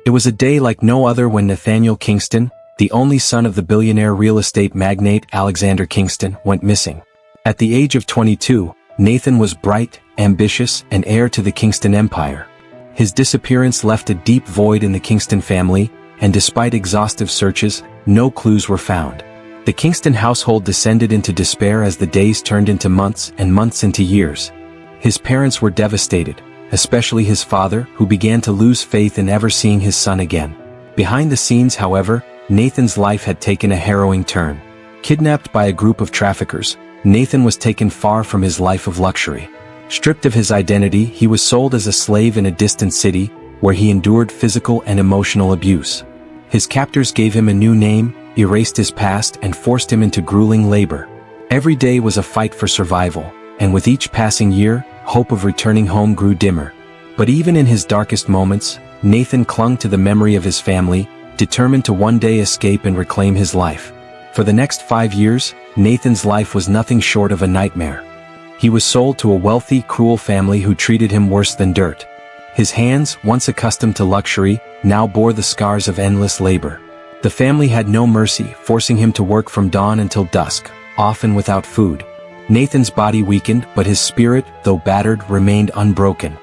It was a day like no other when Nathaniel Kingston, the only son of the billionaire real estate magnate Alexander Kingston, went missing. At the age of 22, Nathan was bright, ambitious, and heir to the Kingston Empire. His disappearance left a deep void in the Kingston family, and despite exhaustive searches, no clues were found. The Kingston household descended into despair as the days turned into months and months into years. His parents were devastated, especially his father, who began to lose faith in ever seeing his son again. Behind the scenes, however, Nathan's life had taken a harrowing turn. Kidnapped by a group of traffickers, Nathan was taken far from his life of luxury. Stripped of his identity, he was sold as a slave in a distant city, where he endured physical and emotional abuse. His captors gave him a new name, erased his past, and forced him into grueling labor. Every day was a fight for survival, and with each passing year, hope of returning home grew dimmer. But even in his darkest moments, Nathan clung to the memory of his family, determined to one day escape and reclaim his life. For the next 5 years, Nathan's life was nothing short of a nightmare. He was sold to a wealthy, cruel family who treated him worse than dirt. His hands, once accustomed to luxury, now bore the scars of endless labor. The family had no mercy, forcing him to work from dawn until dusk, often without food. Nathan's body weakened, but his spirit, though battered, remained unbroken.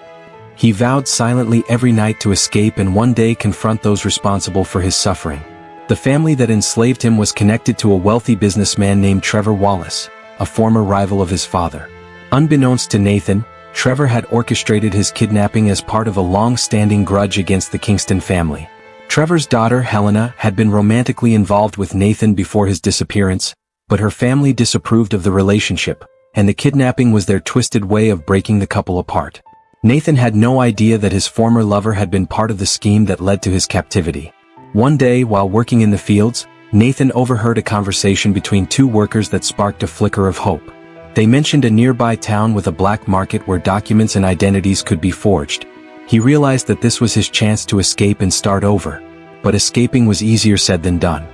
He vowed silently every night to escape and one day confront those responsible for his suffering. The family that enslaved him was connected to a wealthy businessman named Trevor Wallace, a former rival of his father. Unbeknownst to Nathan, Trevor had orchestrated his kidnapping as part of a long-standing grudge against the Kingston family. Trevor's daughter, Helena, had been romantically involved with Nathan before his disappearance, but her family disapproved of the relationship, and the kidnapping was their twisted way of breaking the couple apart. Nathan had no idea that his former lover had been part of the scheme that led to his captivity. One day, while working in the fields, Nathan overheard a conversation between two workers that sparked a flicker of hope. They mentioned a nearby town with a black market where documents and identities could be forged. He realized that this was his chance to escape and start over. But escaping was easier said than done.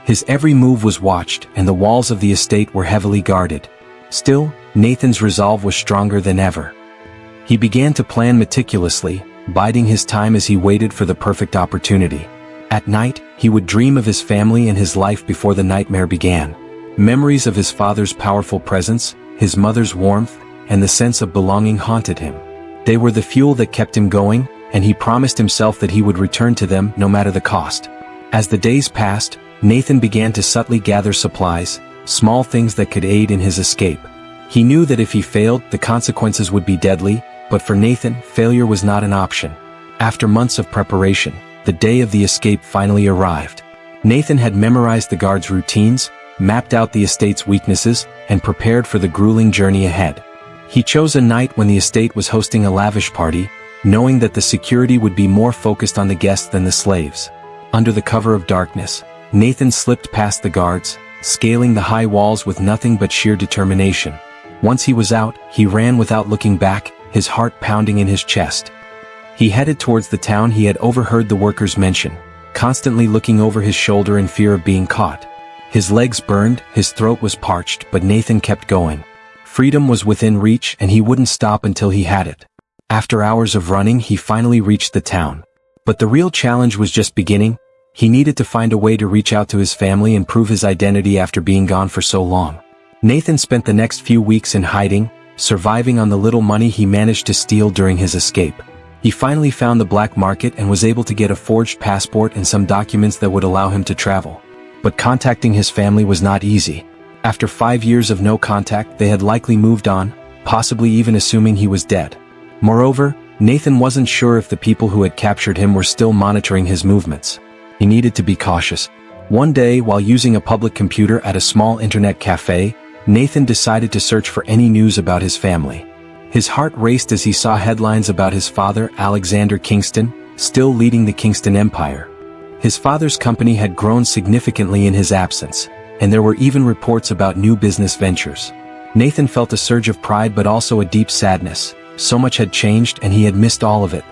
His every move was watched, and the walls of the estate were heavily guarded. Still, Nathan's resolve was stronger than ever. He began to plan meticulously, biding his time as he waited for the perfect opportunity. At night, he would dream of his family and his life before the nightmare began. Memories of his father's powerful presence, his mother's warmth, and the sense of belonging haunted him. They were the fuel that kept him going, and he promised himself that he would return to them no matter the cost. As the days passed, Nathan began to subtly gather supplies, small things that could aid in his escape. He knew that if he failed, the consequences would be deadly, but for Nathan, failure was not an option. After months of preparation, the day of the escape finally arrived. Nathan had memorized the guards' routines, mapped out the estate's weaknesses, and prepared for the grueling journey ahead. He chose a night when the estate was hosting a lavish party, knowing that the security would be more focused on the guests than the slaves. Under the cover of darkness, Nathan slipped past the guards, scaling the high walls with nothing but sheer determination. Once he was out, he ran without looking back, his heart pounding in his chest. He headed towards the town he had overheard the workers mention, constantly looking over his shoulder in fear of being caught. His legs burned, his throat was parched, but Nathan kept going. Freedom was within reach, and he wouldn't stop until he had it. After hours of running, he finally reached the town. But the real challenge was just beginning. He needed to find a way to reach out to his family and prove his identity after being gone for so long. Nathan spent the next few weeks in hiding, surviving on the little money he managed to steal during his escape. He finally found the black market and was able to get a forged passport and some documents that would allow him to travel. But contacting his family was not easy. After 5 years of no contact, they had likely moved on, possibly even assuming he was dead. Moreover, Nathan wasn't sure if the people who had captured him were still monitoring his movements. He needed to be cautious. One day, while using a public computer at a small internet cafe, Nathan decided to search for any news about his family. His heart raced as he saw headlines about his father, Alexander Kingston, still leading the Kingston Empire. His father's company had grown significantly in his absence, and there were even reports about new business ventures. Nathan felt a surge of pride but also a deep sadness. So much had changed and he had missed all of it.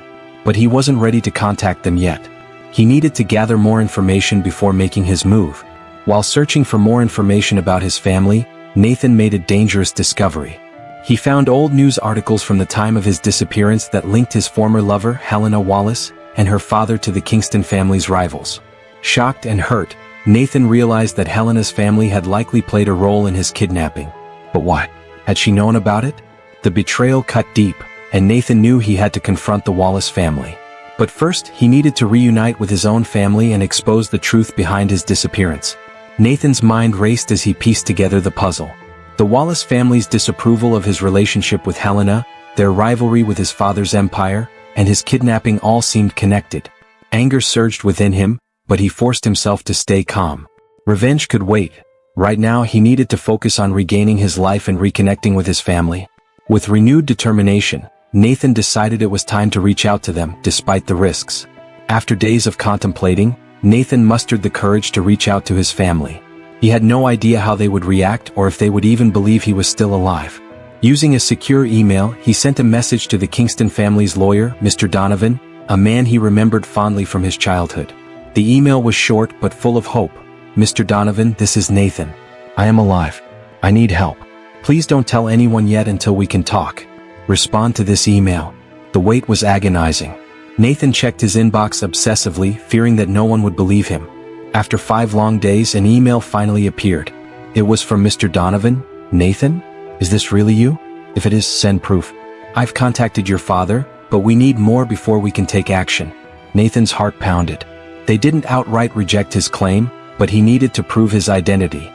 But he wasn't ready to contact them yet. He needed to gather more information before making his move. While searching for more information about his family, Nathan made a dangerous discovery. He found old news articles from the time of his disappearance that linked his former lover, Helena Wallace, and her father to the Kingston family's rivals. Shocked and hurt, Nathan realized that Helena's family had likely played a role in his kidnapping. But why? Had she known about it? The betrayal cut deep, and Nathan knew he had to confront the Wallace family. But first, he needed to reunite with his own family and expose the truth behind his disappearance. Nathan's mind raced as he pieced together the puzzle. The Wallace family's disapproval of his relationship with Helena, their rivalry with his father's empire, and his kidnapping all seemed connected. Anger surged within him, but he forced himself to stay calm. Revenge could wait. Right now he needed to focus on regaining his life and reconnecting with his family. With renewed determination, Nathan decided it was time to reach out to them, despite the risks. After days of contemplating, Nathan mustered the courage to reach out to his family. He had no idea how they would react or if they would even believe he was still alive. Using a secure email, he sent a message to the Kingston family's lawyer, Mr. Donovan, a man he remembered fondly from his childhood. The email was short but full of hope. "Mr. Donovan, this is Nathan. I am alive. I need help. Please don't tell anyone yet until we can talk. Respond to this email." The wait was agonizing. Nathan checked his inbox obsessively, fearing that no one would believe him. After 5 long days, an email finally appeared. It was from Mr. Donovan. "Nathan? Is this really you? If it is, send proof. I've contacted your father, but we need more before we can take action." Nathan's heart pounded. They didn't outright reject his claim, but he needed to prove his identity.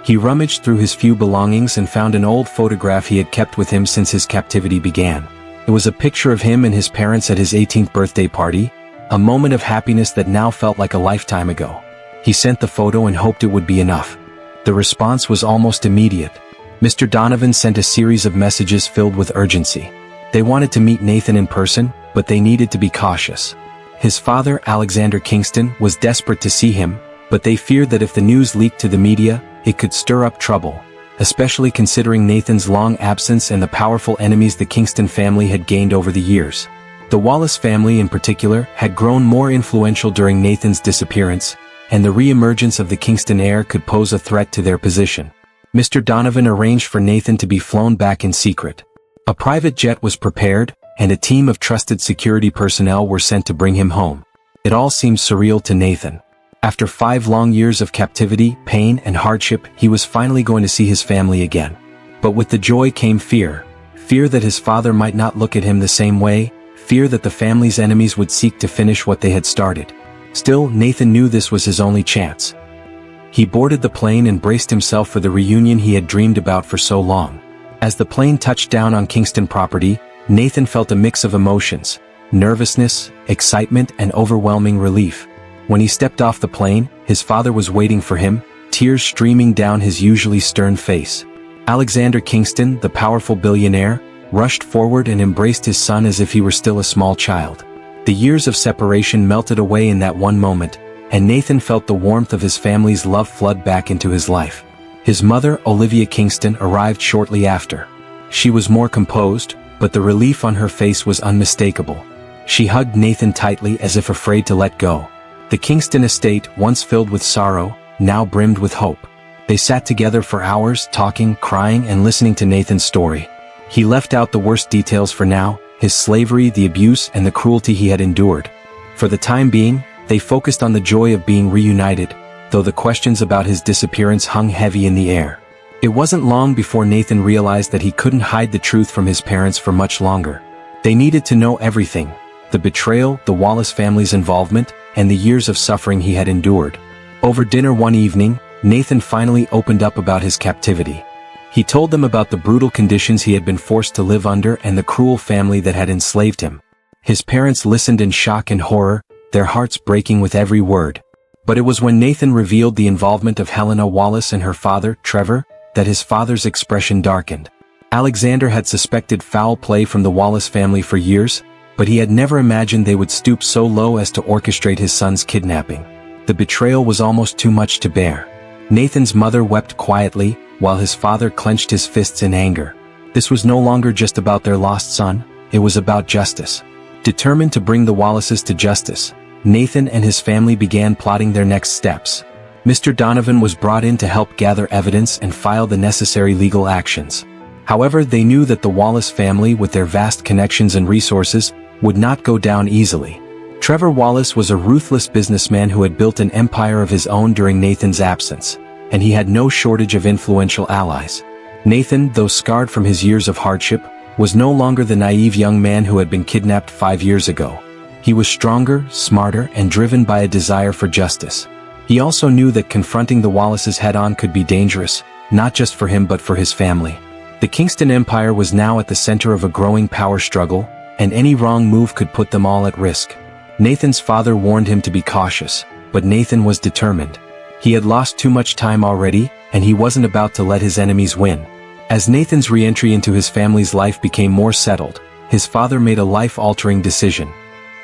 He rummaged through his few belongings and found an old photograph he had kept with him since his captivity began. It was a picture of him and his parents at his 18th birthday party, a moment of happiness that now felt like a lifetime ago. He sent the photo and hoped it would be enough. The response was almost immediate. Mr. Donovan sent a series of messages filled with urgency. They wanted to meet Nathan in person, but they needed to be cautious. His father, Alexander Kingston, was desperate to see him, but they feared that if the news leaked to the media, it could stir up trouble, especially considering Nathan's long absence and the powerful enemies the Kingston family had gained over the years. The Wallace family in particular had grown more influential during Nathan's disappearance, and the re-emergence of the Kingston heir could pose a threat to their position. Mr. Donovan arranged for Nathan to be flown back in secret. A private jet was prepared, and a team of trusted security personnel were sent to bring him home. It all seemed surreal to Nathan. After 5 long years of captivity, pain, and hardship, he was finally going to see his family again. But with the joy came fear. Fear that his father might not look at him the same way, fear that the family's enemies would seek to finish what they had started. Still, Nathan knew this was his only chance. He boarded the plane and braced himself for the reunion he had dreamed about for so long. As the plane touched down on Kingston property, Nathan felt a mix of emotions: nervousness, excitement, and overwhelming relief. When he stepped off the plane, his father was waiting for him, tears streaming down his usually stern face. Alexander Kingston, the powerful billionaire, rushed forward and embraced his son as if he were still a small child. The years of separation melted away in that one moment, and Nathan felt the warmth of his family's love flood back into his life. His mother, Olivia Kingston, arrived shortly after. She was more composed, but the relief on her face was unmistakable. She hugged Nathan tightly as if afraid to let go. The Kingston estate, once filled with sorrow, now brimmed with hope. They sat together for hours, talking, crying, and listening to Nathan's story. He left out the worst details for now: his slavery, the abuse, and the cruelty he had endured. For the time being, they focused on the joy of being reunited, though the questions about his disappearance hung heavy in the air. It wasn't long before Nathan realized that he couldn't hide the truth from his parents for much longer. They needed to know everything: the betrayal, the Wallace family's involvement, and the years of suffering he had endured. Over dinner one evening, Nathan finally opened up about his captivity. He told them about the brutal conditions he had been forced to live under and the cruel family that had enslaved him. His parents listened in shock and horror, their hearts breaking with every word. But it was when Nathan revealed the involvement of Helena Wallace and her father, Trevor, that his father's expression darkened. Alexander had suspected foul play from the Wallace family for years, but he had never imagined they would stoop so low as to orchestrate his son's kidnapping. The betrayal was almost too much to bear. Nathan's mother wept quietly, while his father clenched his fists in anger. This was no longer just about their lost son, it was about justice. Determined to bring the Wallaces to justice, Nathan and his family began plotting their next steps. Mr. Donovan was brought in to help gather evidence and file the necessary legal actions. However, they knew that the Wallace family, with their vast connections and resources, would not go down easily. Trevor Wallace was a ruthless businessman who had built an empire of his own during Nathan's absence, and he had no shortage of influential allies. Nathan, though scarred from his years of hardship, was no longer the naive young man who had been kidnapped 5 years ago. He was stronger, smarter, and driven by a desire for justice. He also knew that confronting the Wallaces head-on could be dangerous, not just for him but for his family. The Kingston Empire was now at the center of a growing power struggle, and any wrong move could put them all at risk. Nathan's father warned him to be cautious, but Nathan was determined. He had lost too much time already, and he wasn't about to let his enemies win. As Nathan's re-entry into his family's life became more settled, his father made a life-altering decision.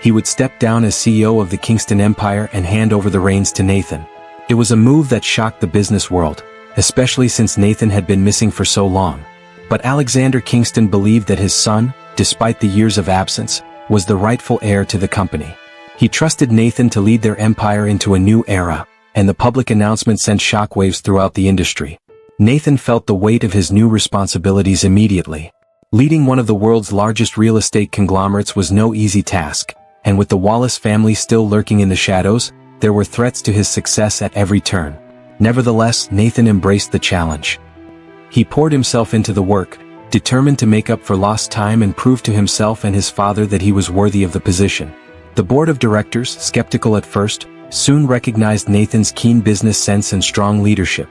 He would step down as CEO of the Kingston Empire and hand over the reins to Nathan. It was a move that shocked the business world, especially since Nathan had been missing for so long. But Alexander Kingston believed that his son, despite the years of absence, was the rightful heir to the company. He trusted Nathan to lead their empire into a new era, and the public announcement sent shockwaves throughout the industry. Nathan felt the weight of his new responsibilities immediately. Leading one of the world's largest real estate conglomerates was no easy task, and with the Wallace family still lurking in the shadows, there were threats to his success at every turn. Nevertheless, Nathan embraced the challenge. He poured himself into the work, determined to make up for lost time and prove to himself and his father that he was worthy of the position. The board of directors, skeptical at first, soon recognized Nathan's keen business sense and strong leadership.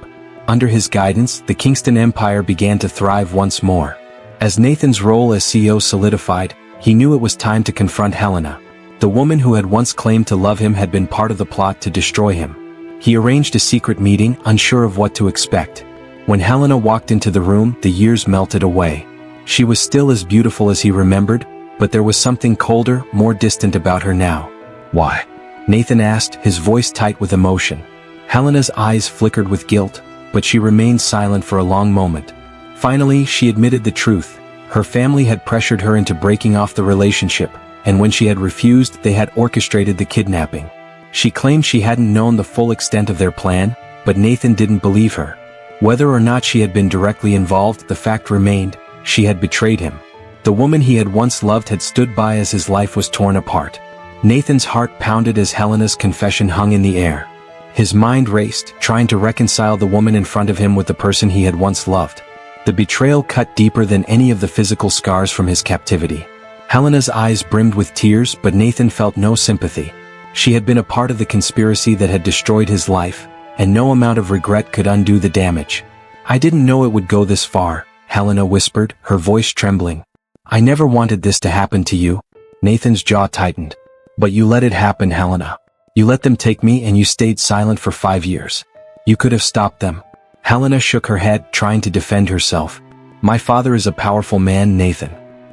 Under his guidance, the Kingston Empire began to thrive once more. As Nathan's role as CEO solidified, he knew it was time to confront Helena. The woman who had once claimed to love him had been part of the plot to destroy him. He arranged a secret meeting, unsure of what to expect. When Helena walked into the room, the years melted away. She was still as beautiful as he remembered, but there was something colder, more distant about her now. "Why?" Nathan asked, his voice tight with emotion. Helena's eyes flickered with guilt, but she remained silent for a long moment. Finally, she admitted the truth. Her family had pressured her into breaking off the relationship, and when she had refused, they had orchestrated the kidnapping. She claimed she hadn't known the full extent of their plan, but Nathan didn't believe her. Whether or not she had been directly involved, the fact remained, she had betrayed him. The woman he had once loved had stood by as his life was torn apart. Nathan's heart pounded as Helena's confession hung in the air. His mind raced, trying to reconcile the woman in front of him with the person he had once loved. The betrayal cut deeper than any of the physical scars from his captivity. Helena's eyes brimmed with tears, but Nathan felt no sympathy. She had been a part of the conspiracy that had destroyed his life, and no amount of regret could undo the damage. "I didn't know it would go this far," Helena whispered, her voice trembling. "I never wanted this to happen to you." Nathan's jaw tightened. "But you let it happen, Helena. You let them take me and you stayed silent for 5 years. You could have stopped them." Helena shook her head, trying to defend herself. "My father is a powerful man, Nathan.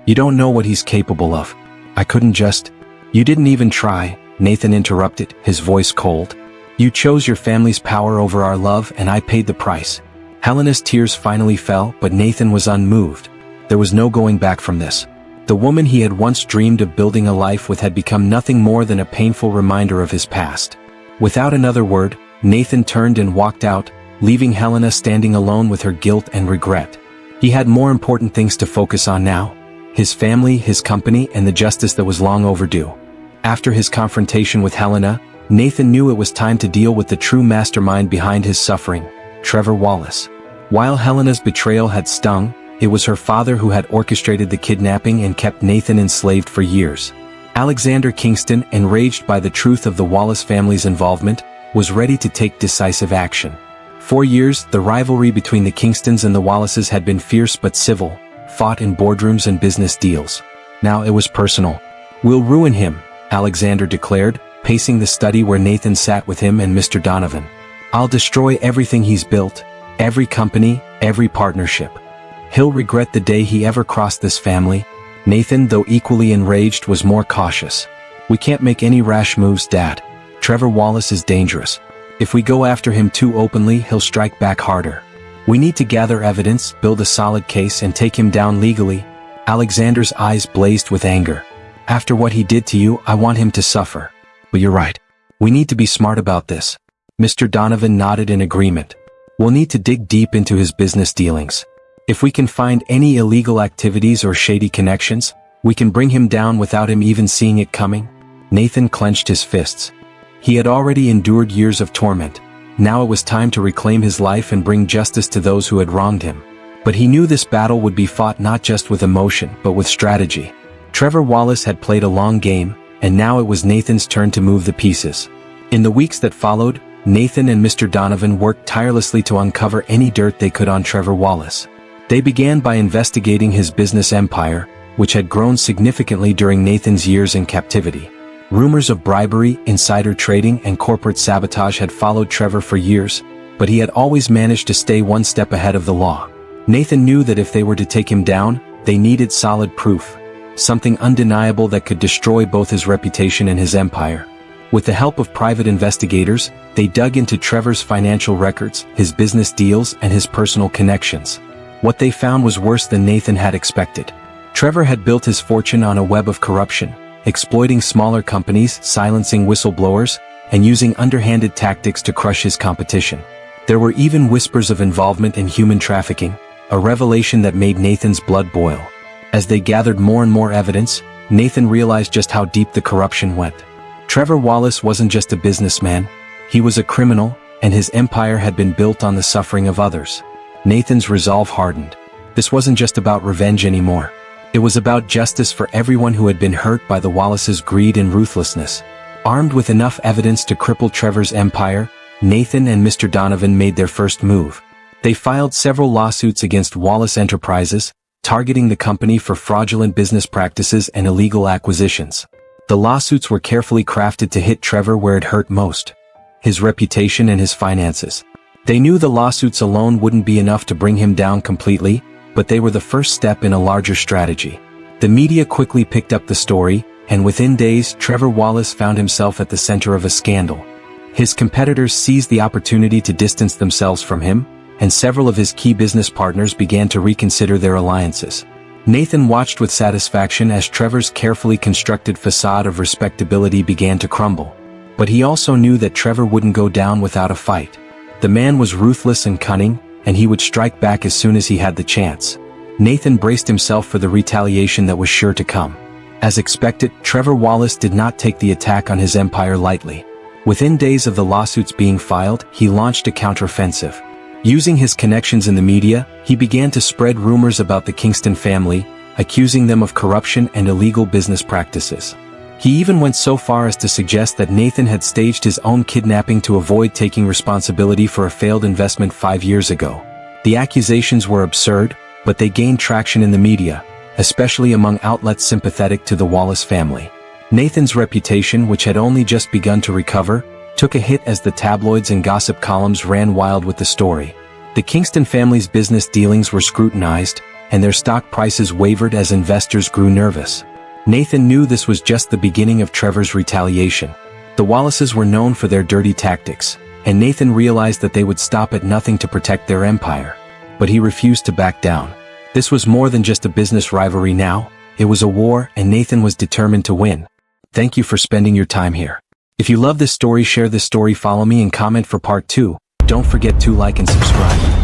You don't know what he's capable of. I couldn't just—" "You didn't even try," Nathan interrupted, his voice cold. "You chose your family's power over our love, and I paid the price." Helena's tears finally fell, but Nathan was unmoved. There was no going back from this. The woman he had once dreamed of building a life with had become nothing more than a painful reminder of his past. Without another word, Nathan turned and walked out, leaving Helena standing alone with her guilt and regret. He had more important things to focus on now: his family, his company, and the justice that was long overdue. After his confrontation with Helena, Nathan knew it was time to deal with the true mastermind behind his suffering, Trevor Wallace. While Helena's betrayal had stung, it was her father who had orchestrated the kidnapping and kept Nathan enslaved for years. Alexander Kingston, enraged by the truth of the Wallace family's involvement, was ready to take decisive action. For years, the rivalry between the Kingstons and the Wallaces had been fierce but civil, fought in boardrooms and business deals. Now it was personal. "We'll ruin him," Alexander declared, pacing the study where Nathan sat with him and Mr. Donovan. "I'll destroy everything he's built, every company, every partnership. He'll regret the day he ever crossed this family." Nathan, though equally enraged, was more cautious. "We can't make any rash moves, Dad. Trevor Wallace is dangerous. If we go after him too openly, he'll strike back harder. We need to gather evidence, build a solid case, and take him down legally." Alexander's eyes blazed with anger. "After what he did to you, I want him to suffer. But you're right. We need to be smart about this." Mr. Donovan nodded in agreement. "We'll need to dig deep into his business dealings. If we can find any illegal activities or shady connections, we can bring him down without him even seeing it coming." Nathan clenched his fists. He had already endured years of torment. Now it was time to reclaim his life and bring justice to those who had wronged him. But he knew this battle would be fought not just with emotion, but with strategy. Trevor Wallace had played a long game, and now it was Nathan's turn to move the pieces. In the weeks that followed, Nathan and Mr. Donovan worked tirelessly to uncover any dirt they could on Trevor Wallace. They began by investigating his business empire, which had grown significantly during Nathan's years in captivity. Rumors of bribery, insider trading, and corporate sabotage had followed Trevor for years, but he had always managed to stay one step ahead of the law. Nathan knew that if they were to take him down, they needed solid proof, something undeniable that could destroy both his reputation and his empire. With the help of private investigators, they dug into Trevor's financial records, his business deals, and his personal connections. What they found was worse than Nathan had expected. Trevor had built his fortune on a web of corruption, exploiting smaller companies, silencing whistleblowers, and using underhanded tactics to crush his competition. There were even whispers of involvement in human trafficking, a revelation that made Nathan's blood boil. As they gathered more and more evidence, Nathan realized just how deep the corruption went. Trevor Wallace wasn't just a businessman, he was a criminal, and his empire had been built on the suffering of others. Nathan's resolve hardened. This wasn't just about revenge anymore. It was about justice for everyone who had been hurt by the Wallaces' greed and ruthlessness. Armed with enough evidence to cripple Trevor's empire, Nathan and Mr. Donovan made their first move. They filed several lawsuits against Wallace Enterprises, targeting the company for fraudulent business practices and illegal acquisitions. The lawsuits were carefully crafted to hit Trevor where it hurt most: his reputation and his finances. They knew the lawsuits alone wouldn't be enough to bring him down completely, but they were the first step in a larger strategy. The media quickly picked up the story, and within days Trevor Wallace found himself at the center of a scandal. His competitors seized the opportunity to distance themselves from him, and several of his key business partners began to reconsider their alliances. Nathan watched with satisfaction as Trevor's carefully constructed facade of respectability began to crumble. But he also knew that Trevor wouldn't go down without a fight. The man was ruthless and cunning, and he would strike back as soon as he had the chance. Nathan braced himself for the retaliation that was sure to come. As expected, Trevor Wallace did not take the attack on his empire lightly. Within days of the lawsuits being filed, he launched a counteroffensive. Using his connections in the media, he began to spread rumors about the Kingston family, accusing them of corruption and illegal business practices. He even went so far as to suggest that Nathan had staged his own kidnapping to avoid taking responsibility for a failed investment 5 years ago. The accusations were absurd, but they gained traction in the media, especially among outlets sympathetic to the Wallace family. Nathan's reputation, which had only just begun to recover, took a hit as the tabloids and gossip columns ran wild with the story. The Kingston family's business dealings were scrutinized, and their stock prices wavered as investors grew nervous. Nathan knew this was just the beginning of Trevor's retaliation. The Wallaces were known for their dirty tactics, and Nathan realized that they would stop at nothing to protect their empire. But he refused to back down. This was more than just a business rivalry now, it was a war, and Nathan was determined to win. Thank you for spending your time here. If you love this story, share this story, follow me, and comment for part 2. Don't forget to like and subscribe.